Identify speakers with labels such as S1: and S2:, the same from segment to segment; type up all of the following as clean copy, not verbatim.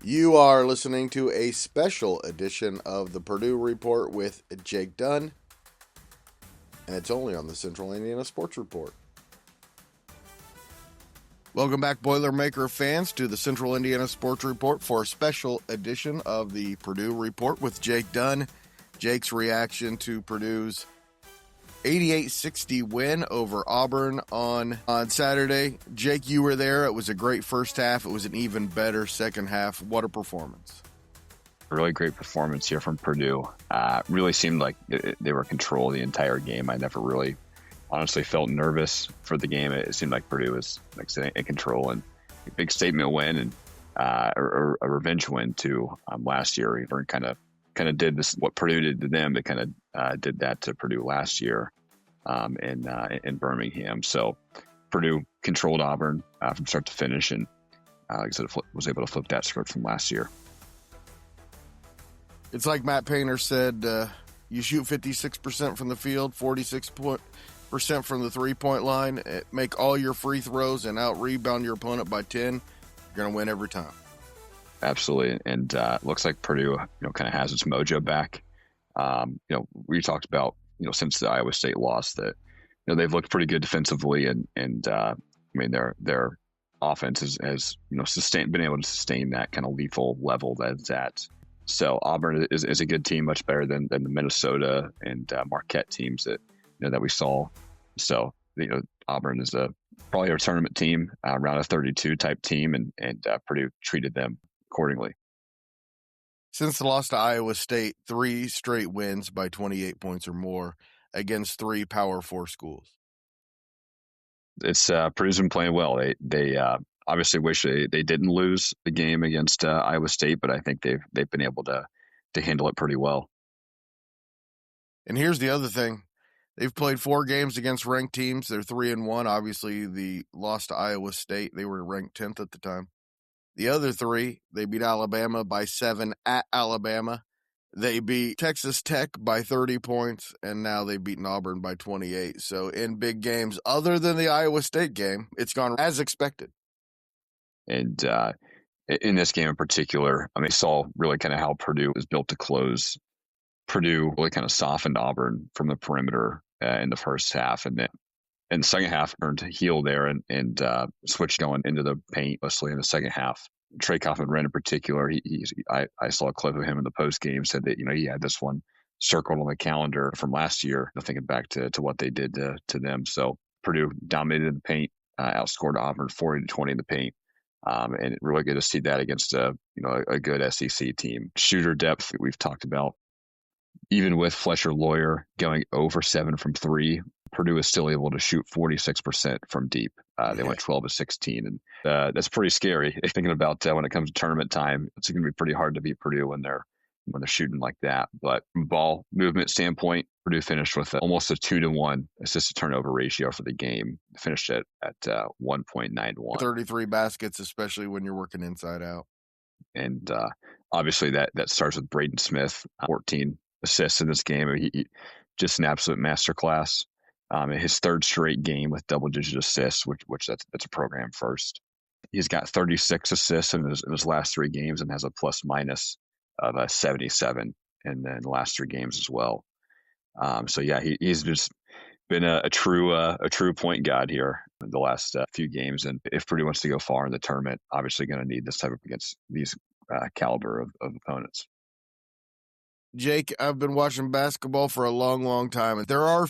S1: You are listening to a special edition of the Purdue Report with Jake Dunn, and it's only on the Central Indiana Sports Report. Welcome back, Boilermaker fans, to the Central Indiana Sports Report for a special edition of the Purdue Report with Jake Dunn. Jake's reaction to Purdue's 88-60 win over Auburn on Saturday. Jake, you were there. It was a great first half. It was an even better second half. What a performance.
S2: Really great performance here from Purdue. Really seemed like they were in control the entire game. I never really honestly felt nervous for the game. It seemed like Purdue was in control, and a big statement win and a revenge win too. Last year, Auburn kind of did this what Purdue did to them. They kind of did that to Purdue last year in Birmingham. So Purdue controlled Auburn from start to finish, and like I said, was able to flip that script from last year.
S1: It's like Matt Painter said, you shoot 56% from the field, 46% from the three-point line, make all your free throws, and out-rebound your opponent by 10. You're going to win every time.
S2: Absolutely, and looks like Purdue, kind of has its mojo back. We talked about, since the Iowa State loss that, they've looked pretty good defensively, and their offense has been able to sustain that kind of lethal level that it's at. So Auburn is a good team, much better than the Minnesota and Marquette teams that we saw. So Auburn is probably a tournament team, around a 32 type team, and Purdue treated them accordingly.
S1: Since the loss to Iowa State, 3 straight wins by 28 points or more against 3 Power 4 schools.
S2: It's Purdue's been playing well. They obviously wish they didn't lose the game against Iowa State, but I think they've been able to handle it pretty well.
S1: And here's the other thing. They've played 4 games against ranked teams. They're 3-1. Obviously, the loss to Iowa State, they were ranked 10th at the time. The other 3, they beat Alabama by 7 at Alabama. They beat Texas Tech by 30 points, and now they've beaten Auburn by 28. So in big games, other than the Iowa State game, it's gone as expected.
S2: And in this game in particular, I saw really kind of how Purdue was built to close. Purdue really kind of softened Auburn from the perimeter in the first half, and then in the second half turned to heel there and switched going into the paint mostly in the second half. Trey Kaufman-Renn in particular, I saw a clip of him in the post game, said that he had this one circled on the calendar from last year, thinking back to what they did to them. So Purdue dominated the paint, outscored Auburn 40-20 in the paint. And really good to see that against a good SEC team. Shooter depth we've talked about. Even with Fletcher Lawyer going over 7 from 3, Purdue is still able to shoot 46% from deep. They went 12-16, and that's pretty scary. Thinking about when it comes to tournament time, it's going to be pretty hard to beat Purdue when they're shooting like that. But from a ball movement standpoint, Purdue finished with almost a 2-to-1 assist-to-turnover ratio for the game. Finished at 1.91.
S1: 33 baskets, especially when you're working inside out.
S2: And obviously that starts with Braden Smith, 14 assists in this game. He just an absolute masterclass. His 3rd straight game with double-digit assists, which that's a program first. He's got 36 assists in his last 3 games and has a plus-minus of 77 in the last 3 games as well. So yeah, he's just been a true point guard here in the last few games. And if Purdue wants to go far in the tournament, obviously going to need this type of against these caliber of opponents.
S1: Jake, I've been watching basketball for a long, long time, and there are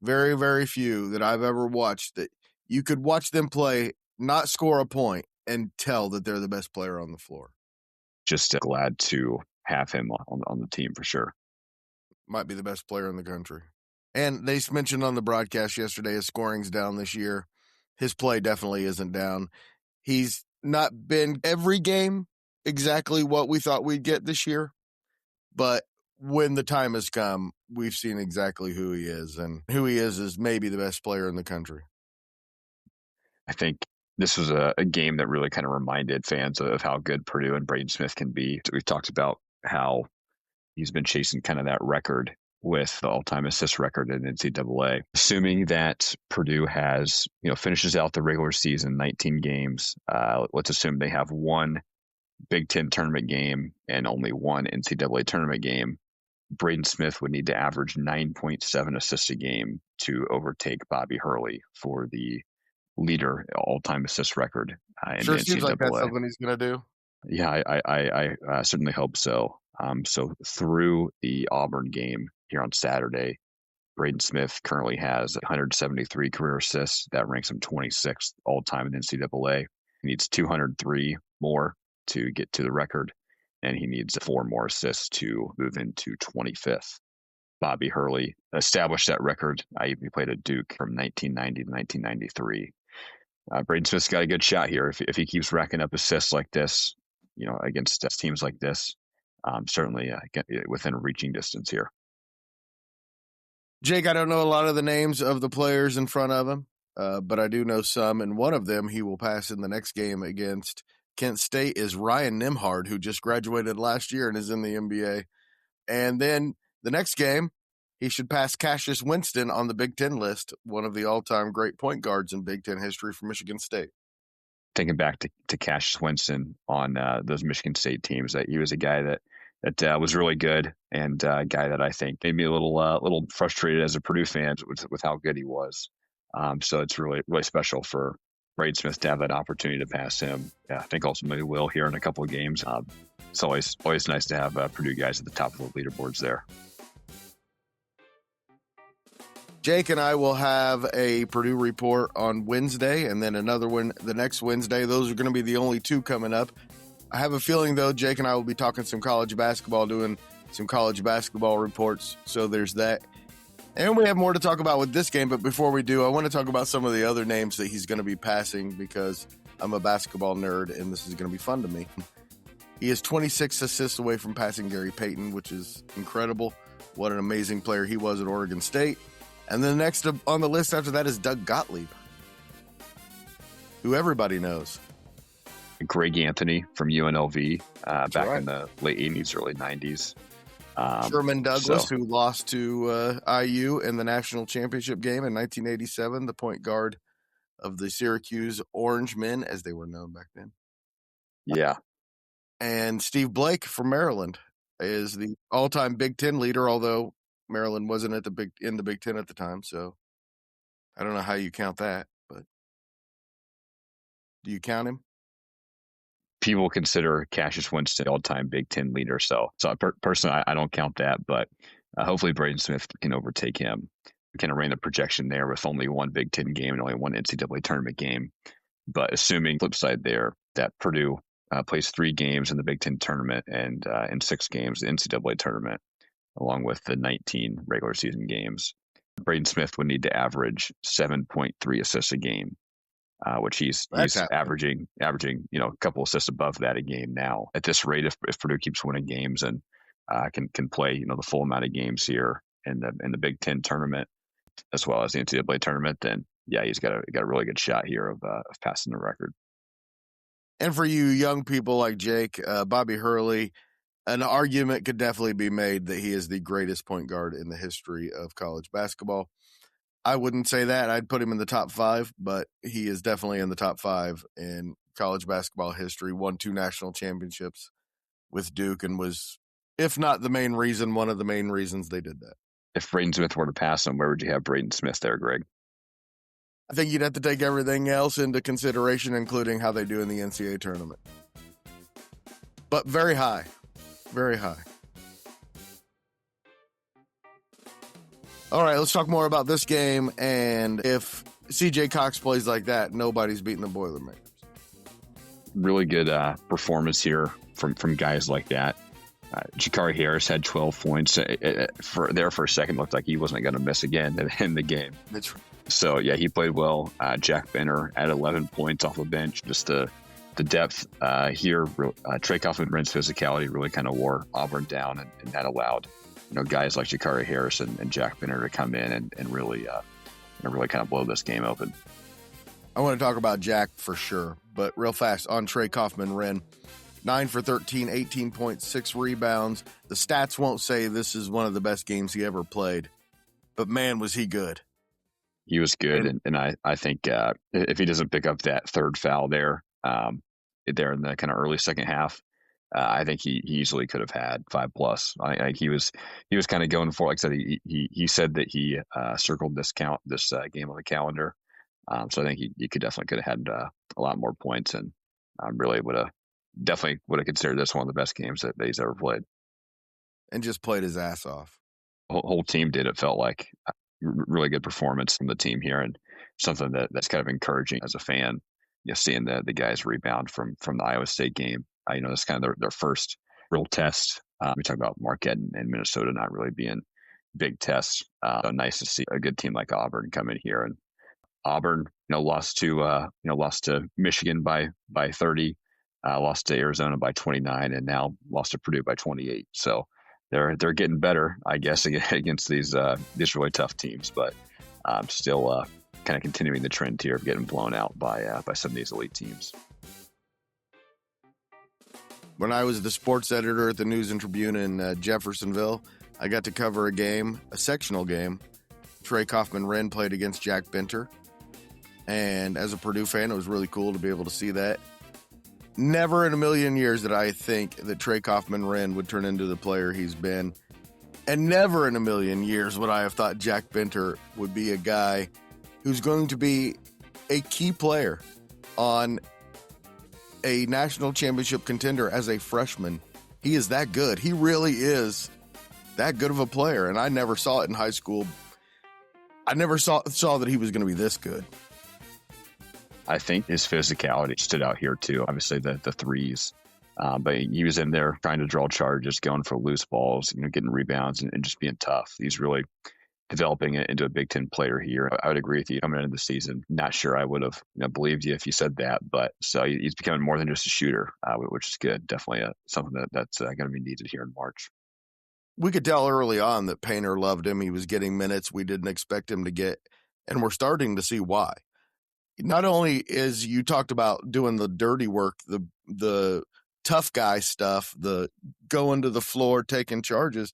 S1: very, very few that I've ever watched that you could watch them play, not score a point, and tell that they're the best player on the floor.
S2: Just glad to have him on the team for sure.
S1: Might be the best player in the country. And they mentioned on the broadcast yesterday his scoring's down this year. His play definitely isn't down. He's not been every game exactly what we thought we'd get this year, but when the time has come, we've seen exactly who he is, and who he is maybe the best player in the country.
S2: I think this was a game that really kind of reminded fans of how good Purdue and Braden Smith can be. We've talked about how he's been chasing kind of that record with the all-time assist record in NCAA. Assuming that Purdue has, finishes out the regular season, 19 games, let's assume they have one Big Ten tournament game and only one NCAA tournament game, Braden Smith would need to average 9.7 assists a game to overtake Bobby Hurley for the leader all-time assist record in the
S1: Sure seems like that's
S2: NCAA.
S1: something he's going to do.
S2: Yeah, I certainly hope so. So through the Auburn game here on Saturday, Braden Smith currently has 173 career assists. That ranks him 26th all-time in NCAA. He needs 203 more to get to the record, and he needs 4 more assists to move into 25th. Bobby Hurley established that record. He played at Duke from 1990 to 1993. Braden Smith's got a good shot here if he keeps racking up assists like this, against teams like this. Certainly within reaching distance here.
S1: Jake, I don't know a lot of the names of the players in front of him, but I do know some, and one of them he will pass in the next game against Kent State is Ryan Nembhard, who just graduated last year and is in the NBA. And then the next game, he should pass Cassius Winston on the Big Ten list, one of the all-time great point guards in Big Ten history from Michigan State.
S2: Thinking back to Cassius Winston on those Michigan State teams, that he was a guy that was really good, and a guy that I think made me a little frustrated as a Purdue fan with how good he was. So it's really special for Braden Smith to have that opportunity to pass him. Yeah, I think ultimately will here in a couple of games. It's always nice to have Purdue guys at the top of the leaderboards there.
S1: Jake and I will have a Purdue report on Wednesday and then another one the next Wednesday. Those are going to be the only two coming up. I have a feeling, though, Jake and I will be talking some college basketball, doing some college basketball reports. So there's that. And we have more to talk about with this game. But before we do, I want to talk about some of the other names that he's going to be passing because I'm a basketball nerd and this is going to be fun to me. He is 26 assists away from passing Gary Payton, which is incredible. What an amazing player he was at Oregon State. And then next on the list after that is Doug Gottlieb, who everybody knows.
S2: Greg Anthony from UNLV back in the late 80s, early 90s.
S1: Sherman Douglas, who lost to IU in the national championship game in 1987, the point guard of the Syracuse Orange Men, as they were known back then.
S2: Yeah.
S1: And Steve Blake from Maryland is the all-time Big Ten leader, although Maryland wasn't in the Big Ten at the time, so I don't know how you count that, but do you count him?
S2: People consider Cassius Winston all-time Big Ten leader, so personally, I don't count that, but hopefully Braden Smith can overtake him. We kind of ran the projection there with only one Big Ten game and only one NCAA tournament game, but assuming flip side there that Purdue plays 3 games in the Big Ten tournament and in 6 games the NCAA tournament, along with the 19 regular season games, Braden Smith would need to average 7.3 assists a game, which he's averaging, a couple assists above that a game now. At this rate, if Purdue keeps winning games and can play, the full amount of games here in the Big Ten tournament as well as the NCAA tournament, then yeah, he's got a really good shot here of passing the record.
S1: And for you young people like Jake, Bobby Hurley, an argument could definitely be made that he is the greatest point guard in the history of college basketball. I wouldn't say that. I'd put him in the top 5, but he is definitely in the top 5 in college basketball history. Won 2 national championships with Duke and was, if not the main reason, one of the main reasons they did that.
S2: If Braden Smith were to pass him, where would you have Braden Smith there, Greg?
S1: I think you'd have to take everything else into consideration, including how they do in the NCAA tournament. But very high. Very high. All right, let's talk more about this game. And if CJ Cox plays like that, nobody's beating the Boilermakers.
S2: Really good performance here from guys like that. Jakari Harris had 12 points. For a second, looked like he wasn't going to miss again in the game.
S1: That's right.
S2: So, yeah, he played well. Jack Benner had 11 points off the bench. Just the depth here. Trey Kaufman-Renn's physicality really kind of wore Auburn down, and that allowed guys like Jakari Harris and Jack Benner to come in and really kind of blow this game open.
S1: I want to talk about Jack for sure, but real fast on Trey Kaufman-Renn. 9 for 13, 18.6 rebounds. The stats won't say this is one of the best games he ever played, but man, was he good.
S2: He was good, and I think if he doesn't pick up that third foul there in the kind of early second half, I think he easily could have had 5+. I think he was kind of going for, like I said, he said that he circled this game on the calendar. So I think he could have had a lot more points, and really definitely would have considered this one of the best games that he's ever played.
S1: And just played his ass off.
S2: Whole team did. It felt like really good performance from the team here, and something that's kind of encouraging as a fan. Seeing the guys rebound from the Iowa State game. It's kind of their first real test. We talk about Marquette and Minnesota not really being big tests. So nice to see a good team like Auburn come in here, and Auburn, lost to Michigan by 30, lost to Arizona by 29, and now lost to Purdue by 28. So they're getting better, I guess, against these really tough teams, but still kind of continuing the trend here of getting blown out by some of these elite teams.
S1: When I was the sports editor at the News and Tribune in Jeffersonville, I got to cover a sectional game. Trey Kaufman-Renn played against Jack Benter. And as a Purdue fan, it was really cool to be able to see that. Never in a million years did I think that Trey Kaufman-Renn would turn into the player he's been. And never in a million years would I have thought Jack Benter would be a guy who's going to be a key player on a national championship contender as a freshman. He is that good. He really is that good of a player. And I never saw it in high school. I never saw that he was going to be this good.
S2: I think his physicality stood out here too. Obviously the threes, but he was in there trying to draw charges, going for loose balls, getting rebounds and just being tough. He's really developing it into a Big Ten player here. I would agree with you coming into the season. Not sure I would have believed you if you said that, but so he's becoming more than just a shooter, which is good. Definitely something that's going to be needed here in March.
S1: We could tell early on that Painter loved him. He was getting minutes we didn't expect him to get, and we're starting to see why. Not only is, you talked about doing the dirty work, the tough guy stuff, the going to the floor, taking charges,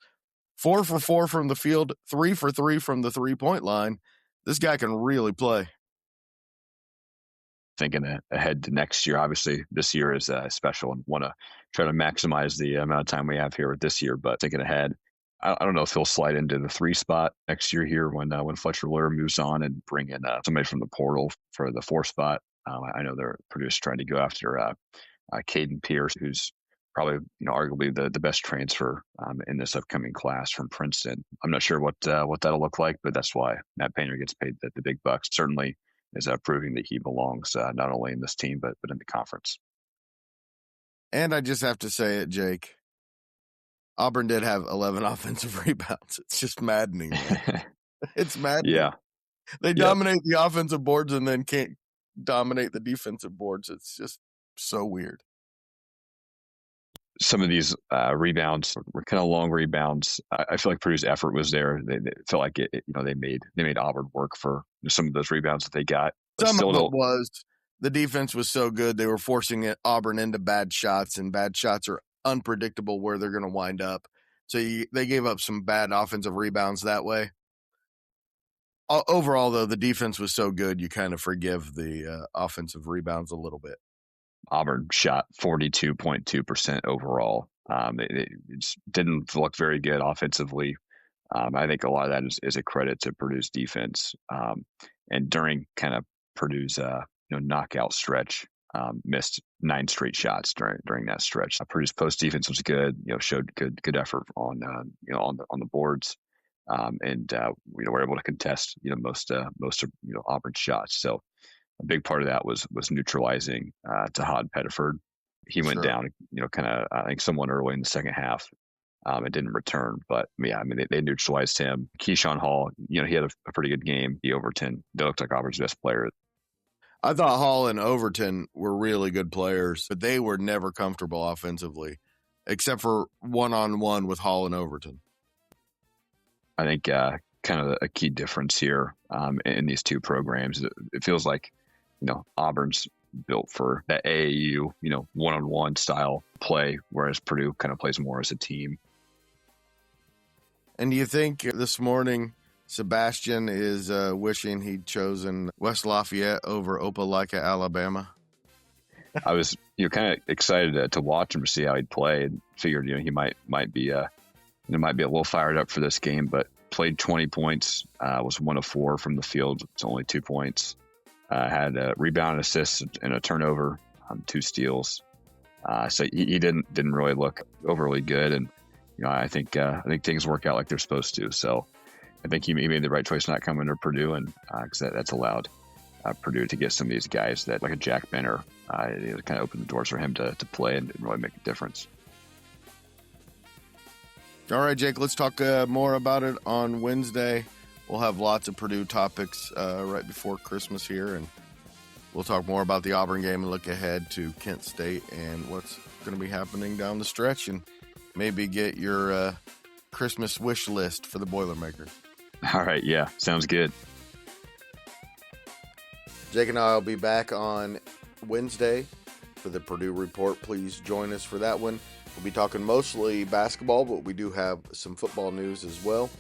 S1: 4 for 4 from the field, 3 for 3 from the 3-point line. This guy can really play.
S2: Thinking ahead to next year, obviously this year is special and want to try to maximize the amount of time we have here with this year. But thinking ahead, I don't know if he'll slide into the 3 spot next year here when Fletcher Loyer moves on and bring in somebody from the portal for the 4 spot. I know they're Purdue's trying to go after Caden Pierce, who's probably arguably the best transfer in this upcoming class from Princeton. I'm not sure what that'll look like, but that's why Matt Painter gets paid the big bucks. Certainly is proving that he belongs not only in this team but in the conference.
S1: And I just have to say it, Jake. Auburn did have 11 offensive rebounds. It's just maddening. It's maddening.
S2: Yeah.
S1: They dominate the offensive boards and then can't dominate the defensive boards. It's just so weird.
S2: Some of these rebounds were kind of long rebounds. I feel like Purdue's effort was there. They felt like they made Auburn work for some of those rebounds that they got.
S1: Some of it was the defense was so good they were forcing Auburn into bad shots, and bad shots are unpredictable where they're going to wind up. So they gave up some bad offensive rebounds that way. Overall, though, the defense was so good, you kind of forgive the offensive rebounds a little bit.
S2: Auburn shot 42.2% overall. It didn't look very good offensively. I think a lot of that is a credit to Purdue's defense. And during kind of Purdue's knockout stretch, missed 9 straight shots during that stretch. Purdue's post defense was good. Showed good effort on the boards, and were able to contest most of Auburn's shots. So a big part of that was neutralizing Tahad Pettiford. He went down, kind of I think somewhat early in the second half. It didn't return, but yeah, I mean they neutralized him. Keyshawn Hall, he had a pretty good game. Overton, they looked like Auburn's best player.
S1: I thought Hall and Overton were really good players, but they were never comfortable offensively, except for one-on-one with Hall and Overton.
S2: I think kind of a key difference here in these two programs. It feels like Auburn's built for that AAU one-on-one style play, whereas Purdue kind of plays more as a team.
S1: And do you think this morning Sebastian is wishing he'd chosen West Lafayette over Opelika, Alabama?
S2: I was kind of excited to watch him to see how he'd play, and figured he might be might be a little fired up for this game, but played 20 points, was 1 of 4 from the field. It's only 2 points. Had a rebound, assist, and a turnover, 2 steals. So he didn't really look overly good, and I think things work out like they're supposed to. So I think he made the right choice not coming to Purdue, and because that's allowed Purdue to get some of these guys that like a Jack Benner, it kind of opened the doors for him to play and really make a difference.
S1: All right, Jake, let's talk more about it on Wednesday. We'll have lots of Purdue topics right before Christmas here, and we'll talk more about the Auburn game and look ahead to Kent State and what's going to be happening down the stretch, and maybe get your Christmas wish list for the Boilermakers.
S2: All right, yeah, sounds good.
S1: Jake and I will be back on Wednesday for the Purdue Report. Please join us for that one. We'll be talking mostly basketball, but we do have some football news as well.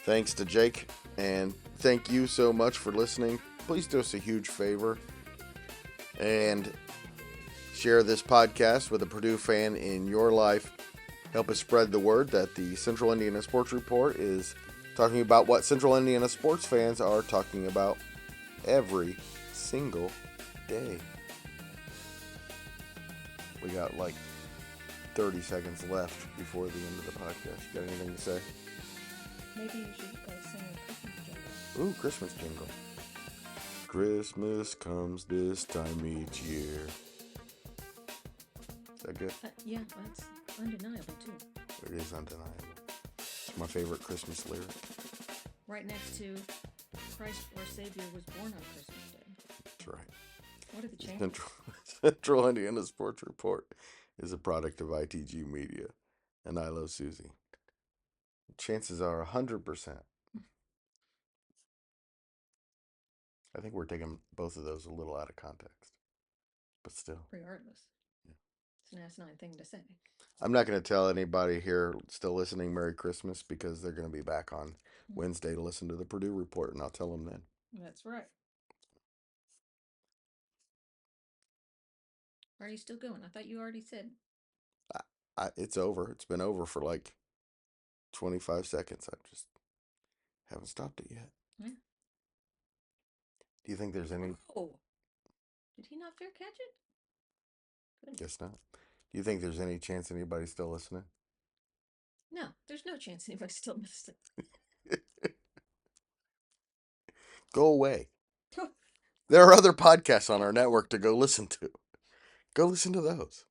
S1: Thanks to Jake, and thank you so much for listening. Please do us a huge favor and share this podcast with a Purdue fan in your life. Help us spread the word that the Central Indiana Sports Report is talking about what Central Indiana sports fans are talking about every single day. We got like 30 seconds left before the end of the podcast. You got anything to say?
S3: Maybe you should sing a Christmas jingle.
S1: Ooh, Christmas jingle. Christmas comes this time each year. Is that good?
S3: Yeah, that's undeniable too.
S1: It is undeniable. It's my favorite Christmas lyric.
S3: Right next to Christ our Savior was born on Christmas Day.
S1: That's right.
S3: What are the chances?
S1: Central Indiana Sports Report is a product of ITG Media, and I love Susie. Chances are 100%. I think we're taking both of those a little out of context, but still.
S3: Regardless. Yeah. It's an asinine thing to say.
S1: I'm not going to tell anybody here still listening Merry Christmas, because they're going to be back on Wednesday to listen to the Purdue Report, and I'll tell them then.
S3: That's right. Are you still going? I thought you already said.
S1: It's over. It's been over for like 25 seconds. I just haven't stopped it yet.
S3: Yeah.
S1: Do you think there's any...
S3: Oh. Did he not fair catch it? Good.
S1: Guess not. Do you think there's any chance anybody's still listening?
S3: No, there's no chance anybody's still listening.
S1: Go away. There are other podcasts on our network to go listen to. Go listen to those.